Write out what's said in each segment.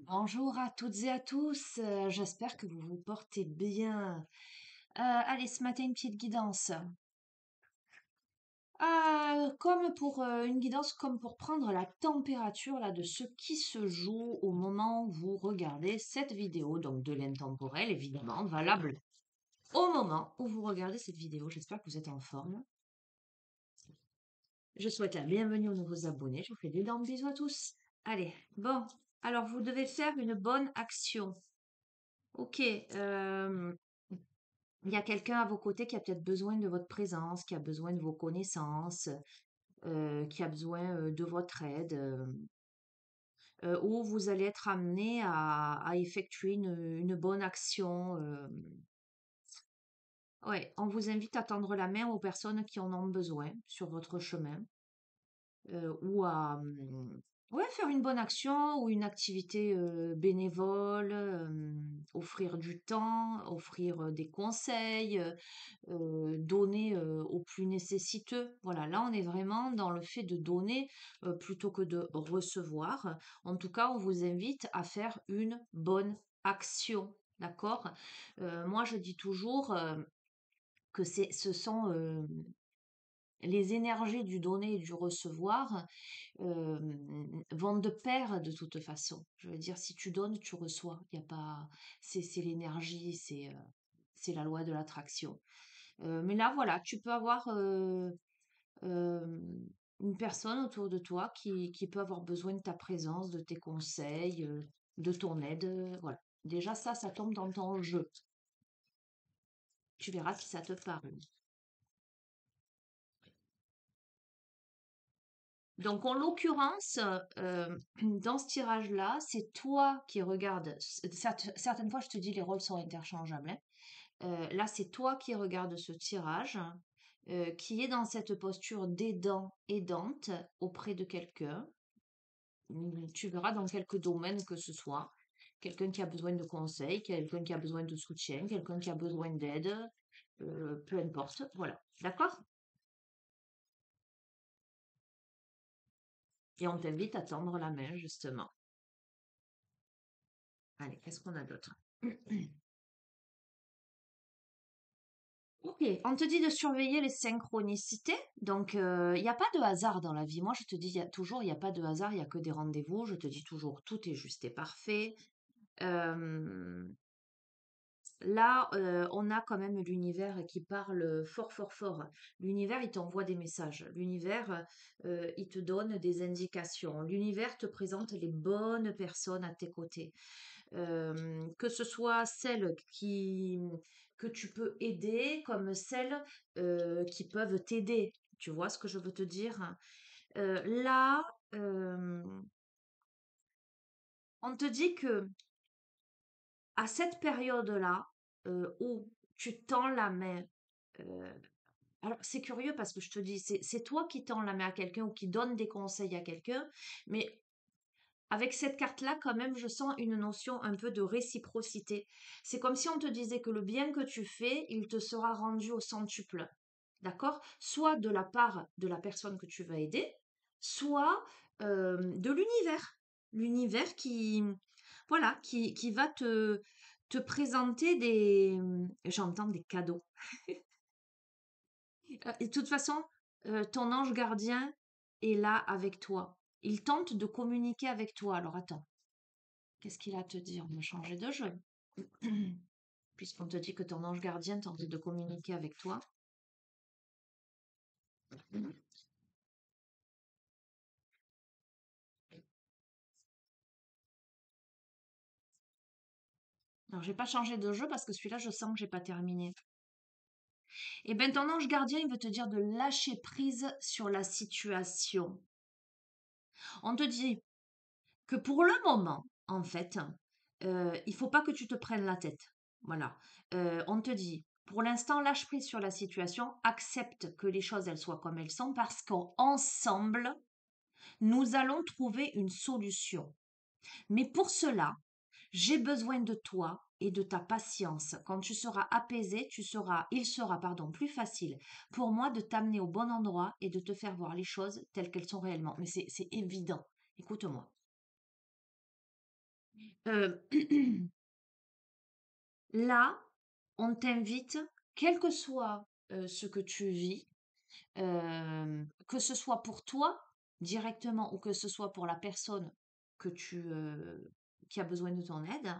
Bonjour à toutes et à tous, j'espère que vous vous portez bien. Allez, ce matin, une petite guidance. Comme pour une guidance, comme pour prendre la température là, de ce qui se joue au moment où vous regardez cette vidéo, donc de l'intemporel évidemment, valable au moment où vous regardez cette vidéo. J'espère que vous êtes en forme. Je souhaite la bienvenue aux nouveaux abonnés. Je vous fais d'énormes bisous à tous. Allez, bon, alors vous devez faire une bonne action. Ok, il y a quelqu'un à vos côtés qui a peut-être besoin de votre présence, qui a besoin de vos connaissances, qui a besoin de votre aide, ou vous allez être amené à effectuer une bonne action. Ouais, on vous invite à tendre la main aux personnes qui en ont besoin sur votre chemin. Ou à ouais, faire une bonne action ou une activité bénévole, offrir du temps, offrir des conseils, donner aux plus nécessiteux. Voilà, là on est vraiment dans le fait de donner plutôt que de recevoir. En tout cas, on vous invite à faire une bonne action. D'accord. Moi, je dis toujours que ce sont les énergies du donner et du recevoir vont de pair de toute façon. Je veux dire, si tu donnes, tu reçois. Il y a pas, c'est l'énergie, c'est la loi de l'attraction. Mais là, voilà, tu peux avoir euh, une personne autour de toi qui peut avoir besoin de ta présence, de tes conseils, de ton aide. Voilà. Déjà, ça tombe dans ton jeu. Tu verras si ça te parle. Donc, en l'occurrence, dans ce tirage-là, c'est toi qui regardes. Certaines fois, je te dis, les rôles sont interchangeables, hein. Là, c'est toi qui regardes ce tirage, qui est dans cette posture d'aidant, aidante auprès de quelqu'un. Tu verras dans quelques domaines que ce soit. Quelqu'un qui a besoin de conseils, quelqu'un qui a besoin de soutien, quelqu'un qui a besoin d'aide, peu importe. Voilà. D'accord? Et on t'invite à tendre la main, justement. Allez, qu'est-ce qu'on a d'autre? Ok, on te dit de surveiller les synchronicités. Donc, il n'y a pas de hasard dans la vie. Moi, je te dis toujours, il n'y a pas de hasard, il n'y a que des rendez-vous. Je te dis toujours, tout est juste et parfait. Euh, Là, on a quand même l'univers qui parle fort, fort, fort. L'univers, il t'envoie des messages. L'univers, il te donne des indications. L'univers te présente les bonnes personnes à tes côtés. Que ce soit celles que tu peux aider, comme celles qui peuvent t'aider. Tu vois ce que je veux te dire? Là, euh, on te dit que à cette période-là, où tu tends la main, euh, alors c'est curieux parce que je te dis, c'est toi qui tends la main à quelqu'un ou qui donne des conseils à quelqu'un, mais avec cette carte-là, quand même, je sens une notion un peu de réciprocité. C'est comme si on te disait que le bien que tu fais, il te sera rendu au centuple. D'accord? Soit de la part de la personne que tu vas aider, soit de l'univers. L'univers qui, voilà, qui va te présenter j'entends des cadeaux. Et de toute façon, ton ange gardien est là avec toi. Il tente de communiquer avec toi. Alors attends. Qu'est-ce qu'il a à te dire? On va changer de jeu. Puisqu'on te dit que ton ange gardien tente de communiquer avec toi. Alors, j'ai pas changé de jeu parce que celui-là, je sens que j'ai pas terminé. Eh bien, ton ange gardien, il veut te dire de lâcher prise sur la situation. On te dit que pour le moment, en fait, il faut pas que tu te prennes la tête. Voilà. On te dit, pour l'instant, lâche prise sur la situation, accepte que les choses, elles soient comme elles sont parce qu'ensemble, nous allons trouver une solution. Mais pour cela, j'ai besoin de toi et de ta patience. Quand tu seras apaisé, il sera, pardon, plus facile pour moi de t'amener au bon endroit et de te faire voir les choses telles qu'elles sont réellement. Mais c'est évident. Écoute-moi. Euh, Là, on t'invite, quel que soit ce que tu vis, que ce soit pour toi directement ou que ce soit pour la personne que qui a besoin de ton aide,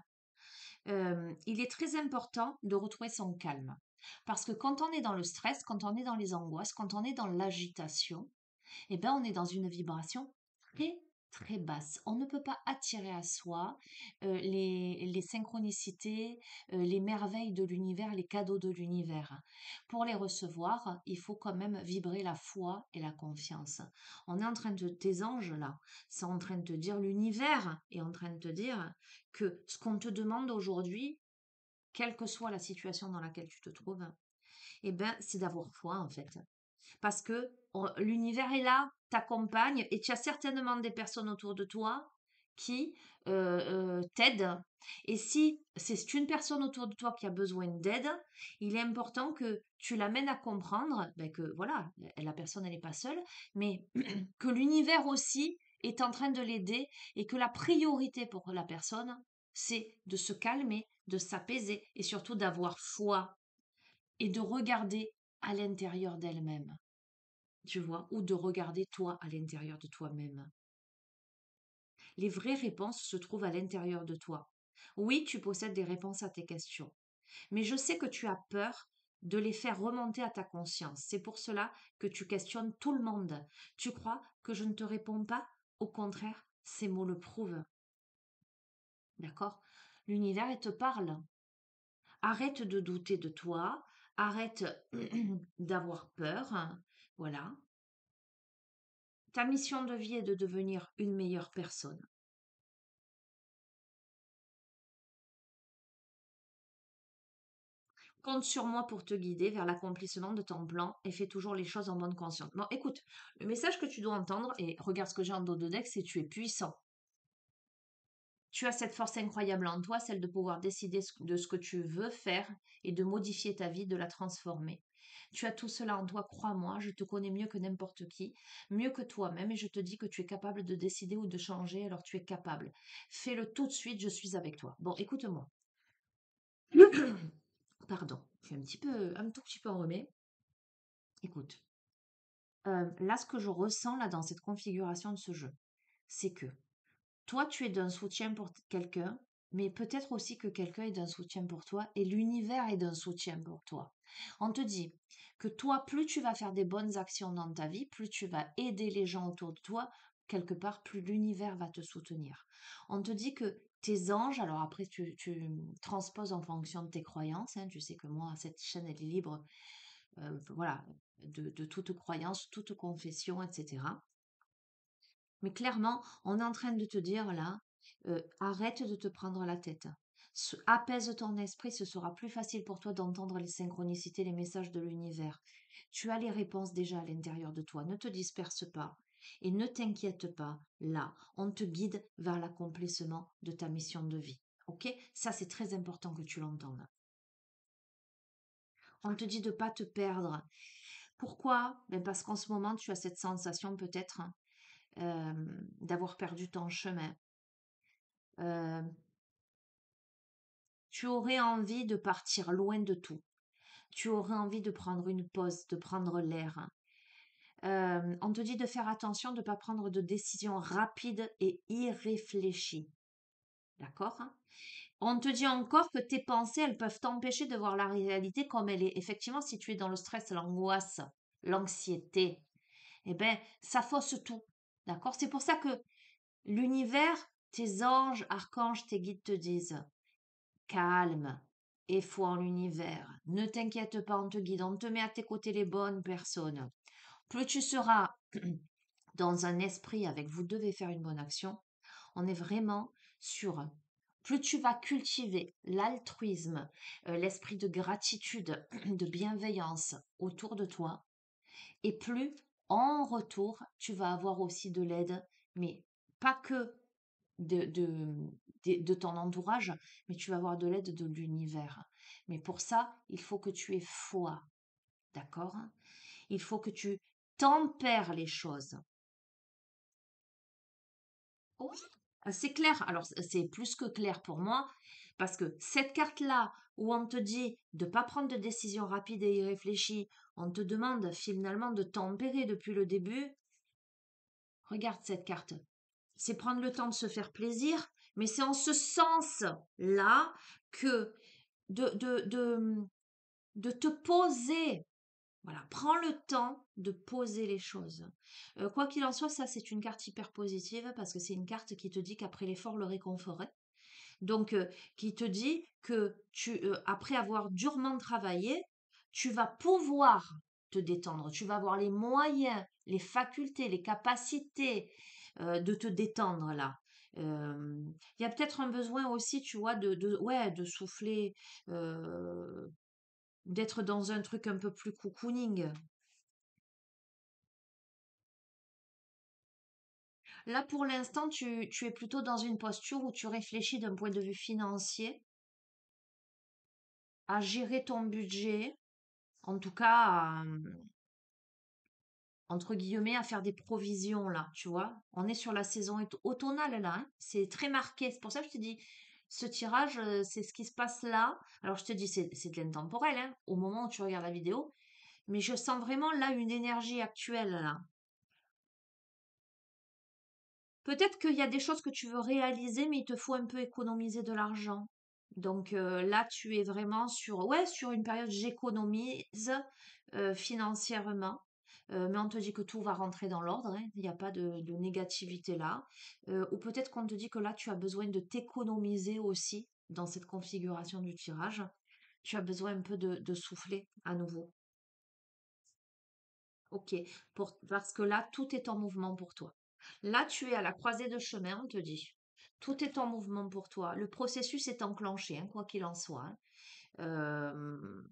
il est très important de retrouver son calme. Parce que quand on est dans le stress, quand on est dans les angoisses, quand on est dans l'agitation, eh ben, on est dans une vibration très, très basse. On ne peut pas attirer à soi les synchronicités, les merveilles de l'univers, les cadeaux de l'univers. Pour les recevoir, il faut quand même vibrer la foi et la confiance. On est en train de, tes anges là, c'est en train de te dire, l'univers est en train de te dire que ce qu'on te demande aujourd'hui, quelle que soit la situation dans laquelle tu te trouves, eh ben, c'est d'avoir foi en fait. Parce que l'univers est là, t'accompagne, et tu as certainement des personnes autour de toi qui t'aident. Et si c'est une personne autour de toi qui a besoin d'aide, il est important que tu l'amènes à comprendre ben que voilà, la personne elle n'est pas seule, mais que l'univers aussi est en train de l'aider et que la priorité pour la personne, c'est de se calmer, de s'apaiser et surtout d'avoir foi et de regarder à l'intérieur d'elle-même, tu vois, ou de regarder toi à l'intérieur de toi-même. Les vraies réponses se trouvent à l'intérieur de toi. Oui, tu possèdes des réponses à tes questions, mais je sais que tu as peur de les faire remonter à ta conscience. C'est pour cela que tu questionnes tout le monde. Tu crois que je ne te réponds pas? Au contraire, ces mots le prouvent. D'accord? L'univers, il te parle. Arrête de douter de toi, arrête d'avoir peur. Voilà. Ta mission de vie est de devenir une meilleure personne. Compte sur moi pour te guider vers l'accomplissement de ton plan et fais toujours les choses en bonne conscience. Bon, écoute, le message que tu dois entendre, et regarde ce que j'ai en dos de deck, c'est tu es puissant. Tu as cette force incroyable en toi, celle de pouvoir décider de ce que tu veux faire et de modifier ta vie, de la transformer. Tu as tout cela en toi, crois-moi, je te connais mieux que n'importe qui, mieux que toi-même, et je te dis que tu es capable de décider ou de changer, alors tu es capable. Fais-le tout de suite, je suis avec toi. Bon, écoute-moi. Pardon, je suis un tout petit peu enrhumée. Écoute, là, ce que je ressens là dans cette configuration de ce jeu, c'est que toi, tu es d'un soutien pour quelqu'un, mais peut-être aussi que quelqu'un est d'un soutien pour toi et l'univers est d'un soutien pour toi. On te dit que toi, plus tu vas faire des bonnes actions dans ta vie, plus tu vas aider les gens autour de toi, quelque part, plus l'univers va te soutenir. On te dit que tes anges, alors après tu transposes en fonction de tes croyances, hein, tu sais que moi, cette chaîne, elle est libre, voilà, de toute croyance, toute confession, etc. Mais clairement, on est en train de te dire là, arrête de te prendre la tête. Apaise ton esprit, ce sera plus facile pour toi d'entendre les synchronicités, les messages de l'univers. Tu as les réponses déjà à l'intérieur de toi. Ne te disperse pas et ne t'inquiète pas. Là, on te guide vers l'accomplissement de ta mission de vie. Ok? Ça, c'est très important que tu l'entendes. On te dit de ne pas te perdre. Pourquoi? Ben parce qu'en ce moment, tu as cette sensation peut-être d'avoir perdu ton chemin. Euh, Tu aurais envie de partir loin de tout. Tu aurais envie de prendre une pause, de prendre l'air. On te dit de faire attention, de ne pas prendre de décisions rapides et irréfléchies. D'accord? On te dit encore que tes pensées, elles peuvent t'empêcher de voir la réalité comme elle est. Effectivement, si tu es dans le stress, l'angoisse, l'anxiété, eh bien, ça fausse tout. D'accord? C'est pour ça que l'univers, tes anges, archanges, tes guides te disent calme et foi en l'univers. Ne t'inquiète pas, on te guide, on te met à tes côtés les bonnes personnes. Plus tu seras dans un esprit avec vous devez faire une bonne action, on est vraiment sur plus tu vas cultiver l'altruisme, l'esprit de gratitude, de bienveillance autour de toi, et plus en retour, tu vas avoir aussi de l'aide, mais pas que de, de, de ton entourage, mais tu vas avoir de l'aide de l'univers. Mais pour ça, il faut que tu aies foi, d'accord? Il faut que tu tempères les choses. Oui. C'est clair. Alors, c'est plus que clair pour moi, parce que cette carte-là, où on te dit de ne pas prendre de décision rapide et irréfléchie, on te demande finalement de tempérer depuis le début. Regarde cette carte. C'est prendre le temps de se faire plaisir, mais c'est en ce sens-là que de, de, de, de te poser. Voilà, prends le temps de poser les choses. Quoi qu'il en soit, ça c'est une carte hyper positive parce que c'est une carte qui te dit qu'après l'effort, le réconfort est. Donc, qui te dit que après avoir durement travaillé, tu vas pouvoir te détendre. Tu vas avoir les moyens, les facultés, les capacités de te détendre là. Il y a peut-être un besoin aussi, tu vois, ouais, de souffler, euh, d'être dans un truc un peu plus cocooning. Là, pour l'instant, tu es plutôt dans une posture où tu réfléchis d'un point de vue financier à gérer ton budget, en tout cas, entre guillemets, à faire des provisions, là, tu vois. On est sur la saison automnale, là, hein. C'est très marqué. C'est pour ça que je te dis, ce tirage, c'est ce qui se passe là. Alors, je te dis, c'est de l'intemporel, hein, au moment où tu regardes la vidéo. Mais je sens vraiment là une énergie actuelle, là. Peut-être qu'il y a des choses que tu veux réaliser, mais il te faut un peu économiser de l'argent. Donc là, tu es vraiment sur, ouais, sur une période j'économise financièrement. Mais on te dit que tout va rentrer dans l'ordre, hein. Il n'y a pas de négativité là. Ou peut-être qu'on te dit que là, tu as besoin de t'économiser aussi dans cette configuration du tirage. Tu as besoin un peu de souffler à nouveau. Ok, parce que là, tout est en mouvement pour toi. Là, tu es à la croisée de chemin, on te dit. Tout est en mouvement pour toi. Le processus est enclenché, hein, quoi qu'il en soit, hein. Euh,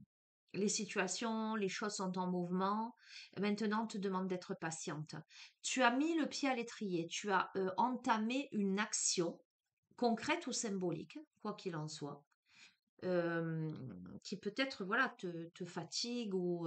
les situations, les choses sont en mouvement. Maintenant, on te demande d'être patiente. Tu as mis le pied à l'étrier. Tu as entamé une action concrète ou symbolique, quoi qu'il en soit, euh, qui peut-être voilà te fatigue ou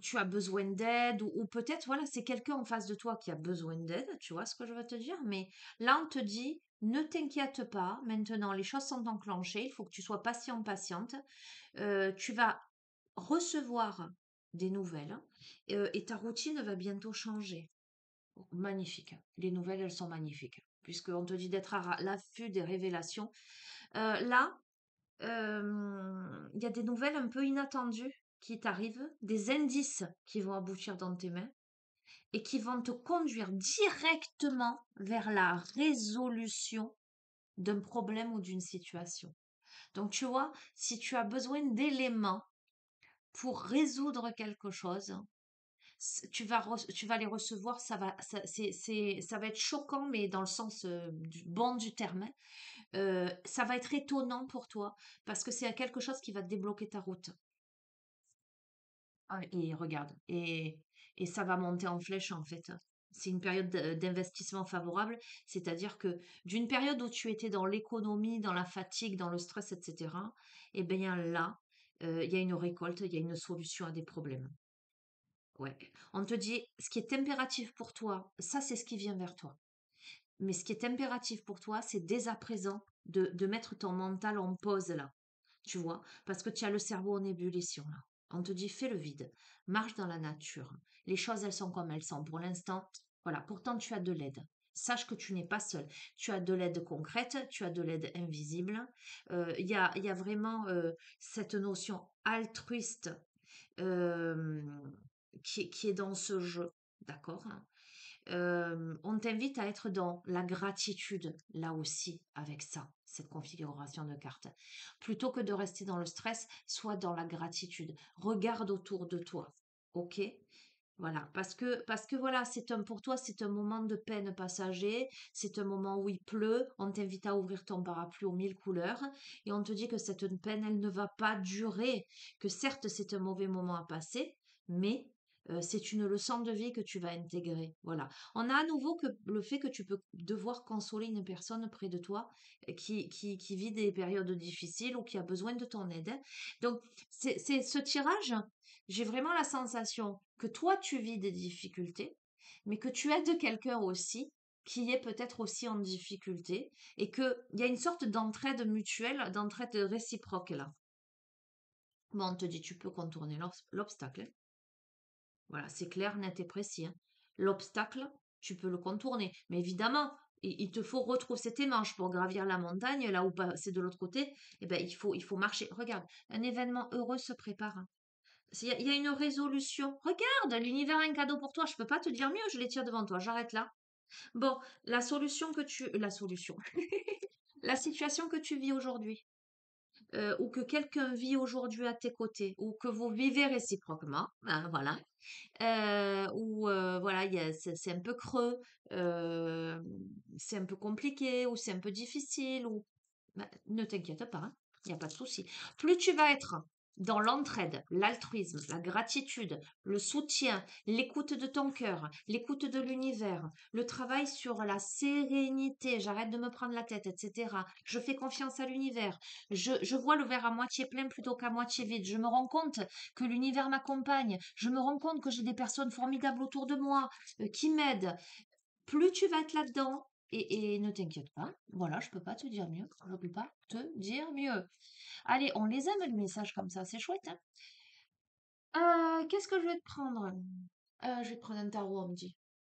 tu as besoin d'aide, ou peut-être, voilà, c'est quelqu'un en face de toi qui a besoin d'aide, tu vois ce que je veux te dire, mais là, on te dit, ne t'inquiète pas, maintenant, les choses sont enclenchées, il faut que tu sois patient, patiente, tu vas recevoir des nouvelles, et ta routine va bientôt changer. Magnifique, les nouvelles, elles sont magnifiques, puisqu'on te dit d'être à l'affût des révélations. Là, il y a des nouvelles un peu inattendues qui t'arrivent, des indices qui vont aboutir dans tes mains et qui vont te conduire directement vers la résolution d'un problème ou d'une situation. Donc, tu vois, si tu as besoin d'éléments pour résoudre quelque chose, tu vas les recevoir, ça va être choquant, mais dans le sens bon du terme, hein. Ça va être étonnant pour toi parce que c'est quelque chose qui va débloquer ta route. Ah, et regarde, et ça va monter en flèche en fait. C'est une période d'investissement favorable, c'est-à-dire que d'une période où tu étais dans l'économie, dans la fatigue, dans le stress, etc., et bien là, il y a une récolte, il y a une solution à des problèmes. Ouais. On te dit, ce qui est impératif pour toi, ça c'est ce qui vient vers toi. Mais ce qui est impératif pour toi, c'est dès à présent de mettre ton mental en pause là, tu vois, parce que tu as le cerveau en ébullition là. On te dit, fais le vide, marche dans la nature. Les choses, elles sont comme elles sont. Pour l'instant, voilà, pourtant tu as de l'aide. Sache que tu n'es pas seul. Tu as de l'aide concrète, tu as de l'aide invisible. Il y a vraiment cette notion altruiste euh, qui est dans ce jeu, d'accord? On t'invite à être dans la gratitude, là aussi, avec ça, cette configuration de cartes. Plutôt que de rester dans le stress, sois dans la gratitude. Regarde autour de toi, ok? Voilà, parce que voilà, pour toi, c'est un moment de peine passager, c'est un moment où il pleut, on t'invite à ouvrir ton parapluie aux 1000 couleurs, et on te dit que cette peine, elle ne va pas durer, que certes, c'est un mauvais moment à passer, mais c'est une leçon de vie que tu vas intégrer. Voilà. On a à nouveau que le fait que tu peux devoir consoler une personne près de toi qui vit des périodes difficiles ou qui a besoin de ton aide, hein. Donc, c'est ce tirage, j'ai vraiment la sensation que toi, tu vis des difficultés, mais que tu aides quelqu'un aussi qui est peut-être aussi en difficulté et qu'il y a une sorte d'entraide mutuelle, d'entraide réciproque là. Bon, on te dit, tu peux contourner l'obstacle, hein. Voilà, c'est clair, net et précis, hein. L'obstacle, tu peux le contourner. Mais évidemment, il te faut retrousser tes manches pour gravir la montagne, là où c'est de l'autre côté. Eh ben, il faut marcher. Regarde, un événement heureux se prépare, hein. Il y a une résolution. Regarde, l'univers a un cadeau pour toi. Je peux pas te dire mieux, je les tire devant toi. J'arrête là. Bon, la solution, la situation que tu vis aujourd'hui, ou que quelqu'un vit aujourd'hui à tes côtés, ou que vous vivez réciproquement, hein, voilà, ou voilà, c'est un peu creux, euh, c'est un peu compliqué, ou c'est un peu difficile, ou ne t'inquiète pas, hein, il n'y a pas de souci. Plus tu vas être dans l'entraide, l'altruisme, la gratitude, le soutien, l'écoute de ton cœur, l'écoute de l'univers, le travail sur la sérénité, j'arrête de me prendre la tête, etc. Je fais confiance à l'univers. Je vois le verre à moitié plein plutôt qu'à moitié vide. Je me rends compte que l'univers m'accompagne. Je me rends compte que j'ai des personnes formidables autour de moi qui m'aident. Plus tu vas être là-dedans, et ne t'inquiète pas, voilà, je peux pas te dire mieux. Je peux pas te dire mieux. Allez, on les aime, les messages comme ça, c'est chouette, hein. Qu'est-ce que je vais te prendre? Je vais te prendre un tarot, on me dit.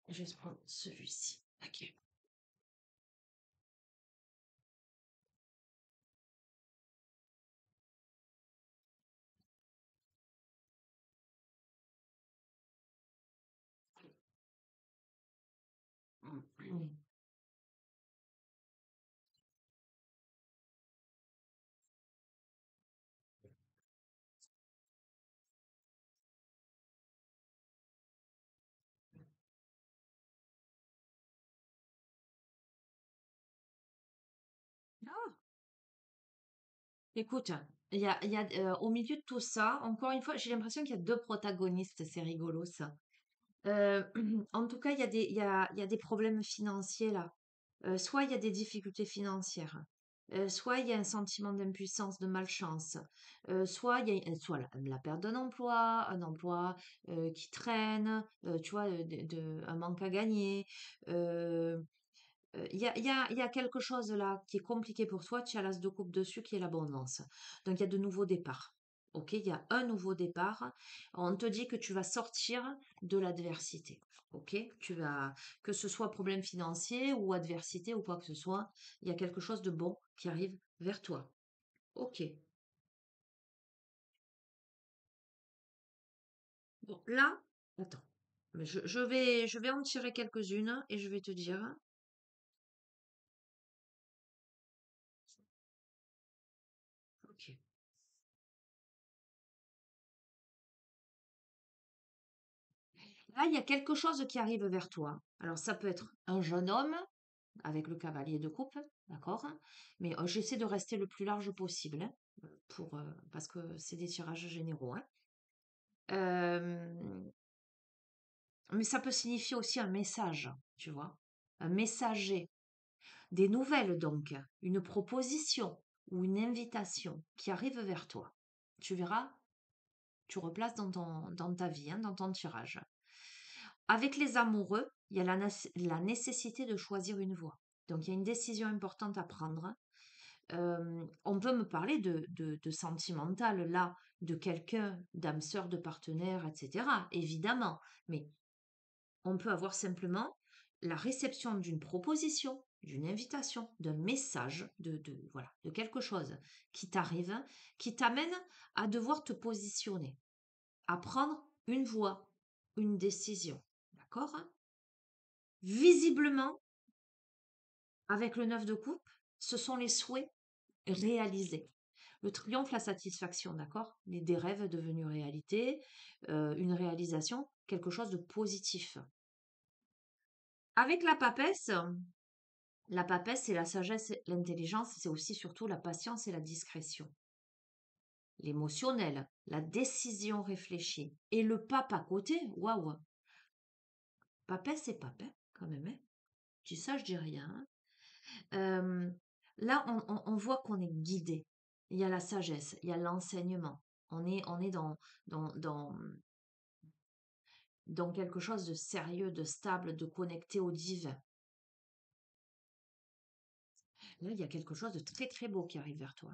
Je vais te prendre celui-ci. Ok. Ah, écoute, au milieu de tout ça, encore une fois, j'ai l'impression qu'il y a deux protagonistes, c'est rigolo ça. Euh, En tout cas, il y a des problèmes financiers là. Soit il y a des difficultés financières, soit il y a un sentiment d'impuissance, de malchance, soit il y a soit la perte d'un emploi, un emploi qui traîne, tu vois, un manque à gagner. euh, il y a quelque chose là qui est compliqué pour toi, tu as l'as de coupe dessus qui est l'abondance. Donc il y a de nouveaux départs. Ok, il y a un nouveau départ. On te dit que tu vas sortir de l'adversité. Ok, que ce soit problème financier ou adversité ou quoi que ce soit, il y a quelque chose de bon qui arrive vers toi. Ok. Bon, là, attends. Mais je vais en tirer quelques-unes et je vais te dire. Ok. Là, il y a quelque chose qui arrive vers toi. Alors, ça peut être un jeune homme avec le cavalier de coupe, d'accord? Mais j'essaie de rester le plus large possible, hein, parce que c'est des tirages généraux, hein. Euh, mais ça peut signifier aussi un message, tu vois, un messager, des nouvelles donc, une proposition ou une invitation qui arrive vers toi. Tu verras, tu replaces dans ta vie, hein, dans ton tirage. Avec les amoureux, il y a la nécessité de choisir une voie. Donc il y a une décision importante à prendre. On peut me parler de sentimental, là, de quelqu'un, d'âme sœur, de partenaire, etc. Évidemment. Mais on peut avoir simplement la réception d'une proposition, d'une invitation, d'un message, voilà, de quelque chose qui t'arrive, qui t'amène à devoir te positionner, à prendre une voie, une décision. D'accord? Visiblement, avec le 9 de coupe, ce sont les souhaits réalisés. Le triomphe, la satisfaction, d'accord? Des rêves devenus réalité, une réalisation, quelque chose de positif. Avec la papesse, c'est la sagesse, l'intelligence, c'est aussi surtout la patience et la discrétion. L'émotionnel, la décision réfléchie. Et le pape à côté, waouh! Papesse et pape, hein, quand même, hein. Je dis ça, je dis rien, hein. Euh, Là, on voit qu'on est guidé. Il y a la sagesse, il y a l'enseignement. On est dans Donc quelque chose de sérieux, de stable, de connecté au divin. Là, il y a quelque chose de très très beau qui arrive vers toi.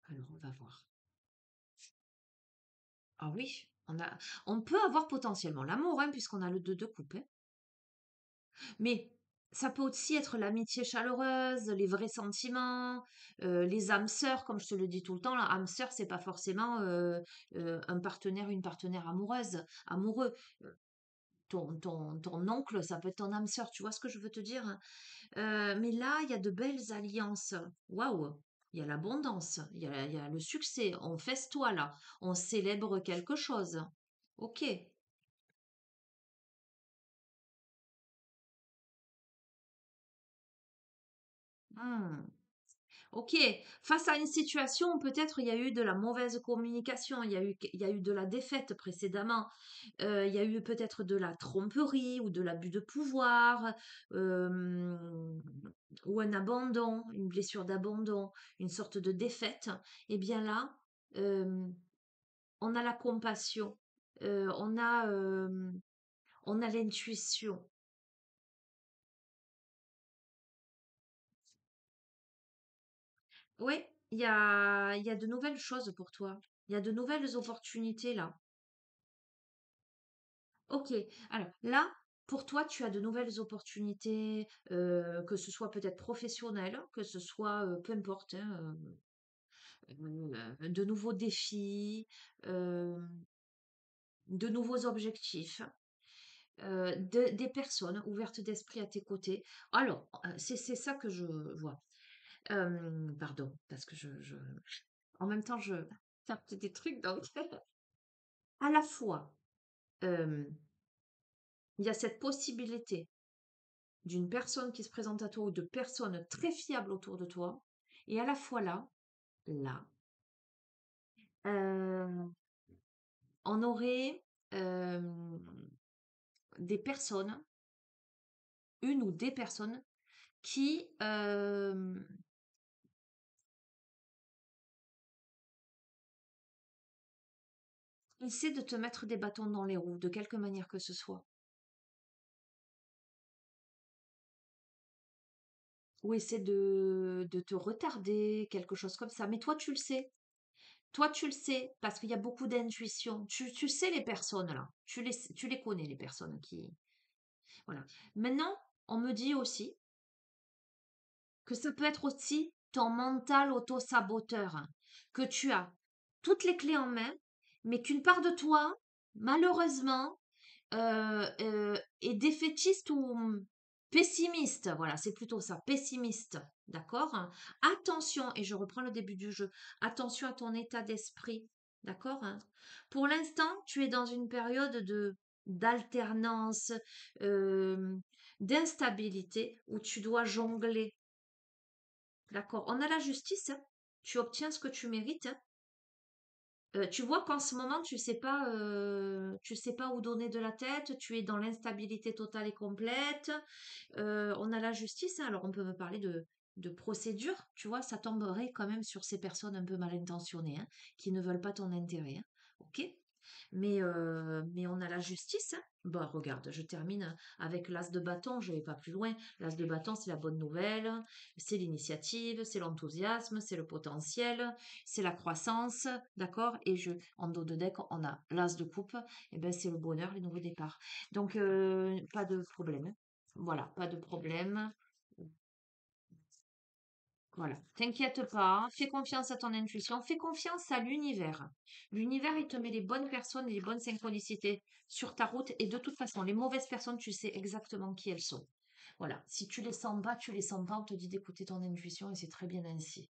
Alors, on va voir. Ah oui, on peut avoir potentiellement l'amour, hein, puisqu'on a le 2 de coupe, hein. Mais ça peut aussi être l'amitié chaleureuse, les vrais sentiments, les âmes sœurs, comme je te le dis tout le temps. La âme sœur, c'est pas forcément un partenaire, une partenaire amoureuse, amoureux. Euh, ton oncle, ça peut être ton âme sœur, tu vois ce que je veux te dire? Hein. Mais là, il y a de belles alliances. Waouh! Il y a l'abondance, il y a le succès. On festoie là, on célèbre quelque chose. Ok. Hmm. Ok, face à une situation où peut-être il y a eu de la mauvaise communication, il y a eu de la défaite précédemment, il y a eu peut-être de la tromperie ou de l'abus de pouvoir, euh, ou un abandon, une blessure d'abandon, une sorte de défaite, et bien là, euh, on a la compassion, euh, on a, euh, on a l'intuition. Oui, il y a de nouvelles choses pour toi. Il y a de nouvelles opportunités là. Ok, alors là, pour toi, tu as de nouvelles opportunités, que ce soit peut-être professionnelles, que ce soit, peu importe, hein, de nouveaux défis, euh, de nouveaux objectifs, des personnes ouvertes d'esprit à tes côtés. Alors, c'est ça que je vois. Pardon, parce que en même temps, je capte des trucs, donc à la fois, euh, il y a cette possibilité d'une personne qui se présente à toi ou de personnes très fiables autour de toi, et à la fois là, euh, on aurait des personnes, une ou des personnes, qui essaient de te mettre des bâtons dans les roues, de quelque manière que ce soit, ou essaient de te retarder, quelque chose comme ça. Mais toi, tu le sais. Toi, tu le sais, parce qu'il y a beaucoup d'intuition. Tu sais les personnes là. Tu les connais, les personnes qui. Voilà. Maintenant, on me dit aussi que ça peut être aussi ton mental auto-saboteur, hein, que tu as toutes les clés en main, mais qu'une part de toi, malheureusement, est défaitiste ou pessimiste. Voilà, c'est plutôt ça, pessimiste. D'accord? Hein. Attention, et je reprends le début du jeu, attention à ton état d'esprit. D'accord? Hein. Pour l'instant, tu es dans une période de d'alternance, euh, d'instabilité où tu dois jongler. D'accord? On a la justice, hein. Tu obtiens ce que tu mérites, hein. Tu vois qu'en ce moment, tu sais pas où donner de la tête, tu es dans l'instabilité totale et complète. On a la justice, hein, alors on peut me parler de procédure, tu vois, ça tomberait quand même sur ces personnes un peu mal intentionnées, hein, qui ne veulent pas ton intérêt, hein, ok? Mais on a la justice, hein. Bon, regarde, je termine avec l'as de bâton, je vais pas plus loin. L'as de bâton, c'est la bonne nouvelle, c'est l'initiative, c'est l'enthousiasme, c'est le potentiel, c'est la croissance, d'accord? En dos de deck, on a l'as de coupe, et ben c'est le bonheur, les nouveaux départs. Donc, pas de problème, hein. Voilà, pas de problème. Voilà, t'inquiète pas, fais confiance à ton intuition, fais confiance à l'univers. L'univers, il te met les bonnes personnes et les bonnes synchronicités sur ta route. Et de toute façon, les mauvaises personnes, tu sais exactement qui elles sont. Voilà, si tu les sens pas, tu les sens pas, on te dit d'écouter ton intuition et c'est très bien ainsi.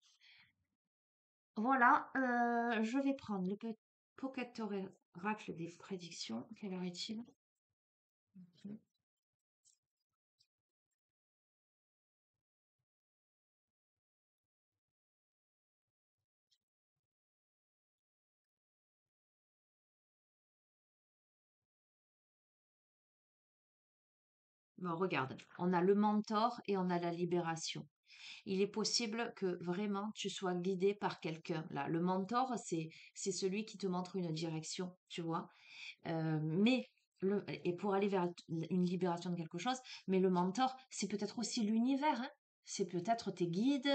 Voilà, je vais prendre le petit Pocket Oracle des prédictions. Quelle heure est-il? Bon, regarde, on a le mentor et on a la libération. Il est possible que vraiment tu sois guidé par quelqu'un. Là, le mentor, c'est celui qui te montre une direction, tu vois. Mais et pour aller vers une libération de quelque chose, mais le mentor, c'est peut-être aussi l'univers, hein. C'est peut-être tes guides.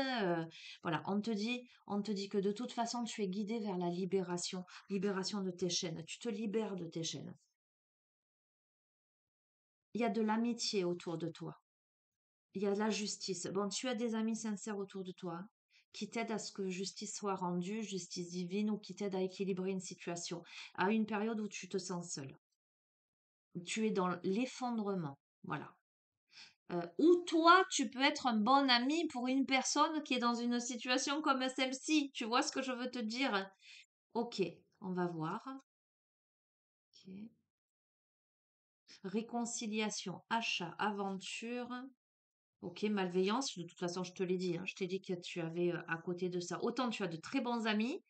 Voilà, on te dit que de toute façon, tu es guidé vers la libération, libération de tes chaînes. Tu te libères de tes chaînes. Il y a de l'amitié autour de toi. Il y a de la justice. Bon, tu as des amis sincères autour de toi qui t'aident à ce que justice soit rendue, justice divine, ou qui t'aident à équilibrer une situation, à une période où tu te sens seul. Tu es dans l'effondrement. Voilà. Ou toi, tu peux être un bon ami pour une personne qui est dans une situation comme celle-ci. Tu vois ce que je veux te dire? Ok, on va voir. Ok. Réconciliation, achat, aventure. Ok, malveillance. De toute façon, je te l'ai dit, hein, je t'ai dit que tu avais à côté de ça. Autant tu as de très bons amis,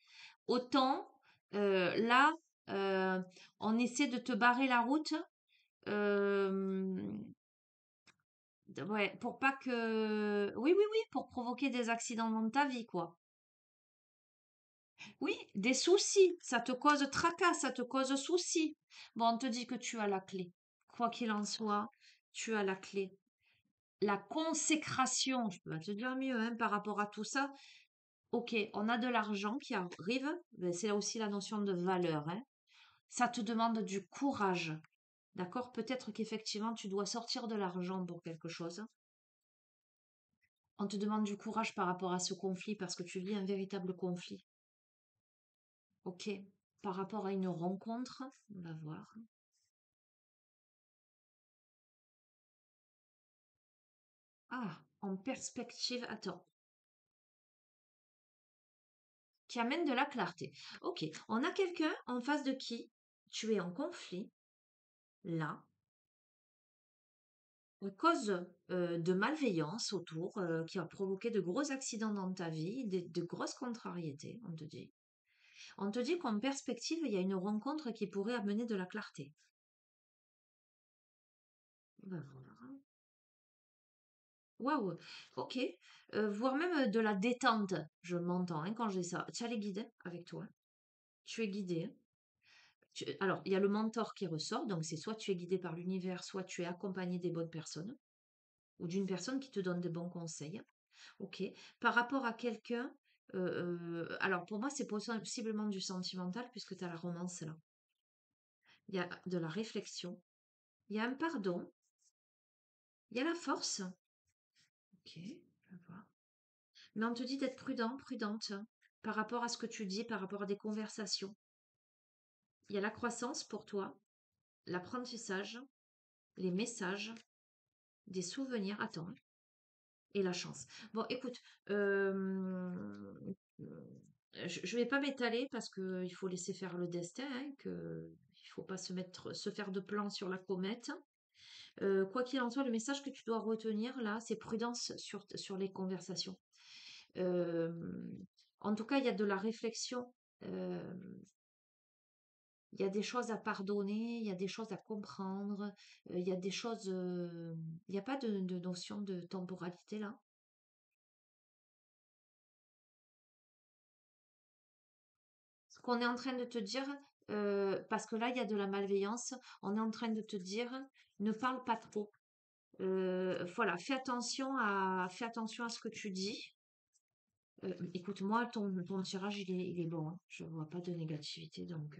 autant là, euh, on essaie de te barrer la route. euh, Ouais, pour pas que... Oui, oui, oui, pour provoquer des accidents dans ta vie, quoi. Oui, des soucis, ça te cause tracas, ça te cause soucis. Bon, on te dit que tu as la clé. Quoi qu'il en soit, tu as la clé. La consécration, je peux pas te dire mieux, hein, par rapport à tout ça. Ok, on a de l'argent qui arrive, mais c'est aussi la notion de valeur, hein. Ça te demande du courage. D'accord? Peut-être qu'effectivement, tu dois sortir de l'argent pour quelque chose. On te demande du courage par rapport à ce conflit parce que tu vis un véritable conflit. Ok. Par rapport à une rencontre, on va voir. Ah, en perspective, attends, qui amène de la clarté. Ok, on a quelqu'un en face de qui tu es en conflit, là, à cause de malveillance autour, qui a provoqué de gros accidents dans ta vie, de grosses contrariétés, on te dit. On te dit qu'en perspective, il y a une rencontre qui pourrait amener de la clarté. Ben voilà. Waouh, ok. Voire même de la détente, je m'entends hein, quand j'ai ça. Tu as les guides avec toi. Tu es guidé, hein. Alors, il y a le mentor qui ressort, donc c'est soit tu es guidé par l'univers, soit tu es accompagné des bonnes personnes, ou d'une personne qui te donne des bons conseils. Ok. Par rapport à quelqu'un, alors pour moi, c'est possiblement du sentimental, puisque tu as la romance là. Il y a de la réflexion, il y a un pardon, il y a la force. Ok, je vois. Mais on te dit d'être prudent, prudente par rapport à ce que tu dis, par rapport à des conversations. Il y a la croissance pour toi, l'apprentissage, les messages, des souvenirs. Attends, hein, et la chance. Bon, écoute, je vais pas m'étaler parce que il faut laisser faire le destin, hein, que il faut pas se faire de plans sur la comète. Quoi qu'il en soit, le message que tu dois retenir là, c'est prudence sur les conversations. Euh, En tout cas, il y a de la réflexion. euh, il y a des choses à pardonner, il y a des choses à comprendre, il y a des choses. Il n'y a pas de notion de temporalité là. Ce qu'on est en train de te dire, parce que là, il y a de la malveillance, on est en train de te dire, ne parle pas trop. Voilà, fais attention à ce que tu dis. Écoute, moi, ton tirage, il est bon, hein. Je vois pas de négativité, donc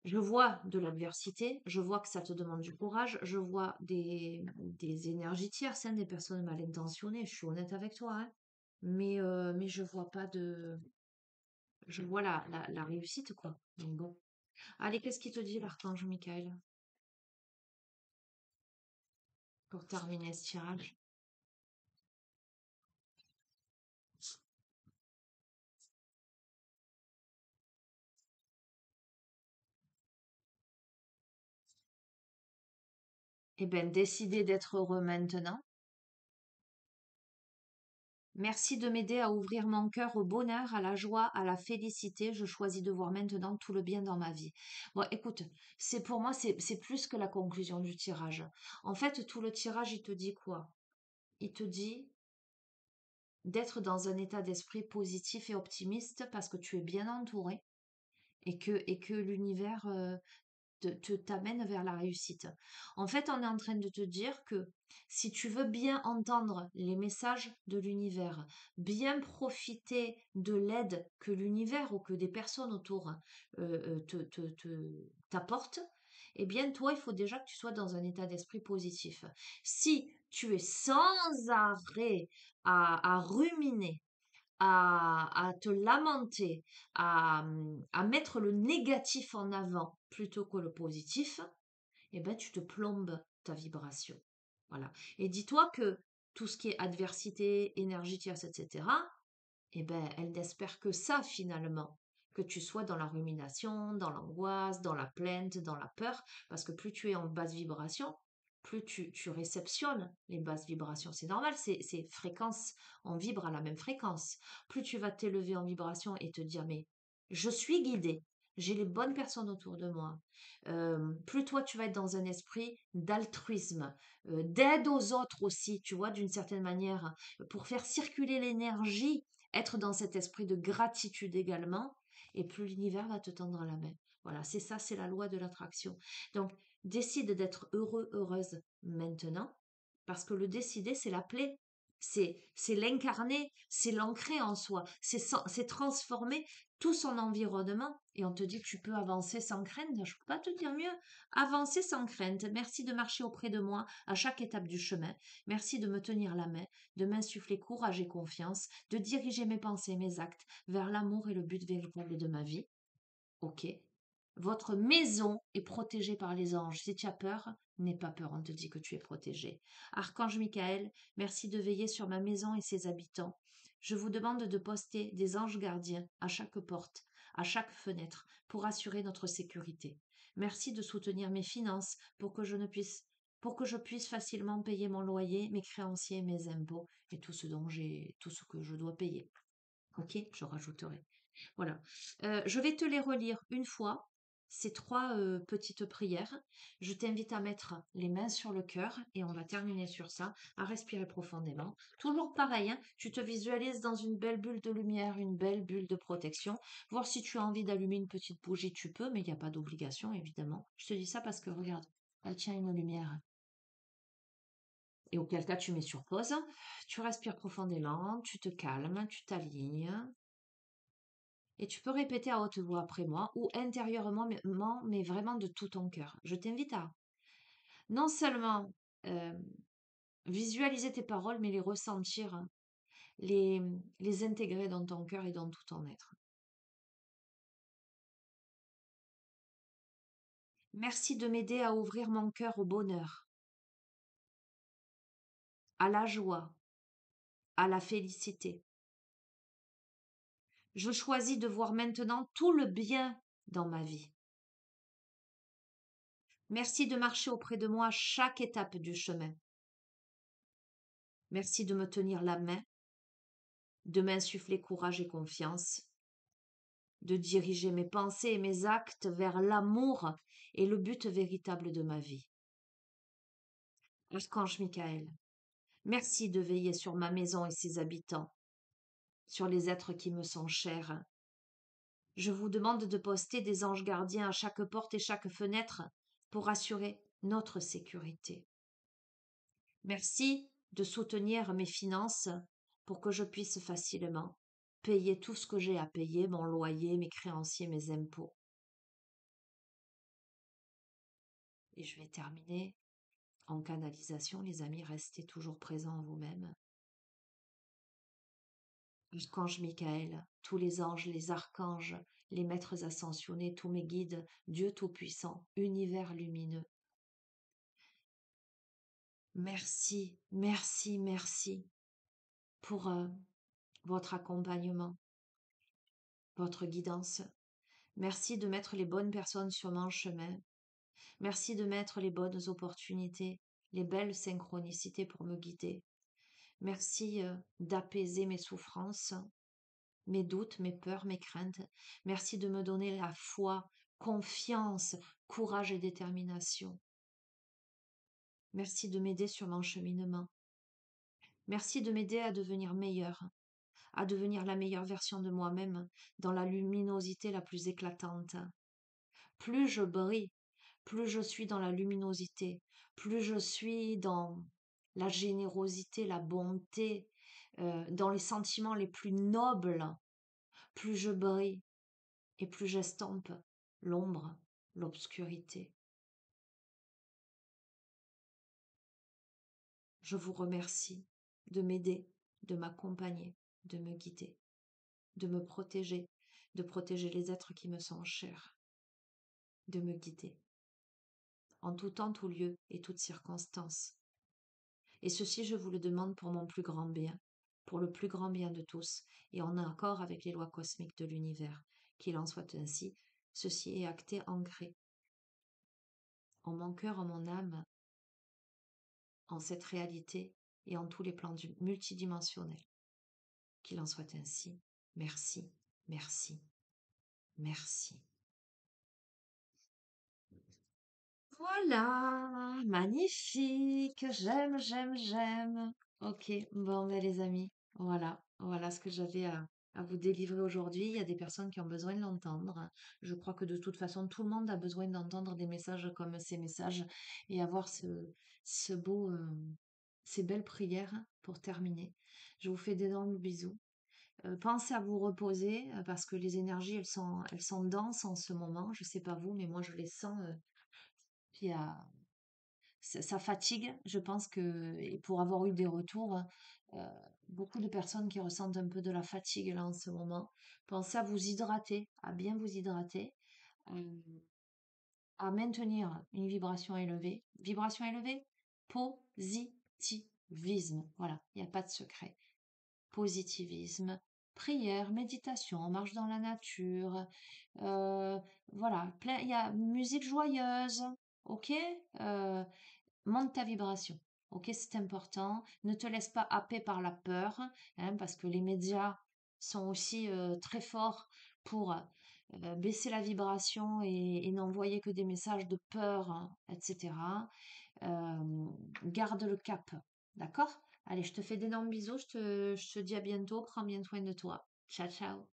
je vois de l'adversité, je vois que ça te demande du courage, je vois des énergies tierces, hein, des personnes mal intentionnées, je suis honnête avec toi, hein. Mais je vois pas de... Je vois la réussite, quoi. Donc bon. Allez, qu'est-ce qu'il te dit, l'archange Michael, pour terminer ce tirage? Eh bien, décidez d'être heureux maintenant. Merci de m'aider à ouvrir mon cœur au bonheur, à la joie, à la félicité. Je choisis de voir maintenant tout le bien dans ma vie. Bon, écoute, c'est pour moi, c'est plus que la conclusion du tirage. En fait, tout le tirage, il te dit quoi? il te dit d'être dans un état d'esprit positif et optimiste parce que tu es bien entouré et que l'univers t'amène vers la réussite. En fait, on est en train de te dire que si tu veux bien entendre les messages de l'univers, bien profiter de l'aide que l'univers ou que des personnes autour t'apportent, eh bien, toi, il faut déjà que tu sois dans un état d'esprit positif. Si tu es sans arrêt à ruminer, à te lamenter, à mettre le négatif en avant plutôt que le positif, eh ben, tu te plombes ta vibration. Voilà. Et dis-toi que tout ce qui est adversité, énergie tierce, etc., eh ben, elle n'espère que ça finalement, que tu sois dans la rumination, dans l'angoisse, dans la plainte, dans la peur, parce que plus tu es en basse vibration, plus tu réceptionnes les basses vibrations. C'est normal, c'est fréquence, on vibre à la même fréquence. Plus tu vas t'élever en vibration et te dire, mais je suis guidée, j'ai les bonnes personnes autour de moi. Plus toi, tu vas être dans un esprit d'altruisme, d'aide aux autres aussi, tu vois, d'une certaine manière, pour faire circuler l'énergie, être dans cet esprit de gratitude également, et plus l'univers va te tendre la main. Voilà, c'est ça, c'est la loi de l'attraction. Donc, décide d'être heureux, heureuse maintenant, parce que le décider, c'est l'appeler. C'est l'incarner, c'est l'ancrer en soi, c'est transformer tout son environnement. Et on te dit que tu peux avancer sans crainte. Je ne peux pas te dire mieux. Avancer sans crainte. Merci de marcher auprès de moi à chaque étape du chemin. Merci de me tenir la main, de m'insuffler courage et confiance, de diriger mes pensées et mes actes vers l'amour et le but véritable de ma vie. Ok. Votre maison est protégée par les anges. Si tu as peur, n'aie pas peur, on te dit que tu es protégé. Archange Michael, merci de veiller sur ma maison et ses habitants. Je vous demande de poster des anges gardiens à chaque porte, à chaque fenêtre, pour assurer notre sécurité. Merci de soutenir mes finances pour que je puisse facilement payer mon loyer, mes créanciers, mes impôts et tout ce que je dois payer. Ok, je rajouterai. Voilà. Je vais te les relire une fois, ces trois petites prières. Je t'invite à mettre les mains sur le cœur et on va terminer sur ça, à respirer profondément. Toujours pareil, hein, tu te visualises dans une belle bulle de lumière, une belle bulle de protection. Voir si tu as envie d'allumer une petite bougie, tu peux, mais il n'y a pas d'obligation, évidemment. Je te dis ça parce que, regarde, elle tient une lumière. Et auquel cas, tu mets sur pause, tu respires profondément, tu te calmes, tu t'alignes. Et tu peux répéter à haute voix après moi ou intérieurement, mais vraiment de tout ton cœur. Je t'invite à non seulement euh, visualiser tes paroles, mais les ressentir, les, les intégrer dans ton cœur et dans tout ton être. Merci de m'aider à ouvrir mon cœur au bonheur, à la joie, à la félicité. Je choisis de voir maintenant tout le bien dans ma vie. Merci de marcher auprès de moi à chaque étape du chemin. Merci de me tenir la main, de m'insuffler courage et confiance, de diriger mes pensées et mes actes vers l'amour et le but véritable de ma vie. Archange Michael, merci de veiller sur ma maison et ses habitants, sur les êtres qui me sont chers. Je vous demande de poster des anges gardiens à chaque porte et chaque fenêtre pour assurer notre sécurité. Merci de soutenir mes finances pour que je puisse facilement payer tout ce que j'ai à payer, mon loyer, mes créanciers, mes impôts. Et je vais terminer en canalisation, les amis, restez toujours présents en vous-même. Archange Michael, tous les anges, les archanges, les maîtres ascensionnés, tous mes guides, Dieu Tout-Puissant, univers lumineux. Merci, merci, merci pour votre accompagnement, votre guidance. Merci de mettre les bonnes personnes sur mon chemin. Merci de mettre les bonnes opportunités, les belles synchronicités pour me guider. Merci d'apaiser mes souffrances, mes doutes, mes peurs, mes craintes. Merci de me donner la foi, confiance, courage et détermination. Merci de m'aider sur mon cheminement. Merci de m'aider à devenir meilleure, à devenir la meilleure version de moi-même dans la luminosité la plus éclatante. Plus je brille, plus je suis dans la luminosité, plus je suis dans la générosité, la bonté, dans les sentiments les plus nobles, plus je brille et plus j'estompe l'ombre, l'obscurité. Je vous remercie de m'aider, de m'accompagner, de me guider, de me protéger, de protéger les êtres qui me sont chers, de me guider en tout temps, tout lieu et toutes circonstances. Et ceci, je vous le demande pour mon plus grand bien, pour le plus grand bien de tous, et en accord avec les lois cosmiques de l'univers. Qu'il en soit ainsi, ceci est acté, ancré en mon cœur, en mon âme, en cette réalité et en tous les plans multidimensionnels. Qu'il en soit ainsi. Merci, merci, merci. Voilà, magnifique, j'aime, j'aime, j'aime. Ok, bon, ben les amis, voilà ce que j'avais à vous délivrer aujourd'hui. Il y a des personnes qui ont besoin de l'entendre. Je crois que de toute façon, tout le monde a besoin d'entendre des messages comme ces messages et avoir ce beau, ces belles prières pour terminer. Je vous fais d'énormes bisous. Pensez à vous reposer parce que les énergies, elles sont denses en ce moment. Je sais pas vous, mais moi je les sens. Puis ça fatigue. Je pense que, et pour avoir eu des retours, euh, beaucoup de personnes qui ressentent un peu de la fatigue là en ce moment, pensez à vous hydrater, à bien vous hydrater, euh, à maintenir une vibration élevée. Vibration élevée, positivisme. Voilà, il n'y a pas de secret. Positivisme, prière, méditation, marche dans la nature, euh, voilà, il y a musique joyeuse, ok. Monte ta vibration. Ok, c'est important. Ne te laisse pas happer par la peur, hein, parce que les médias sont aussi très forts pour baisser la vibration et n'envoyer que des messages de peur, hein, etc. Garde le cap, d'accord? Allez, je te fais d'énormes bisous. Je te dis à bientôt. Prends bien soin de toi. Ciao, ciao.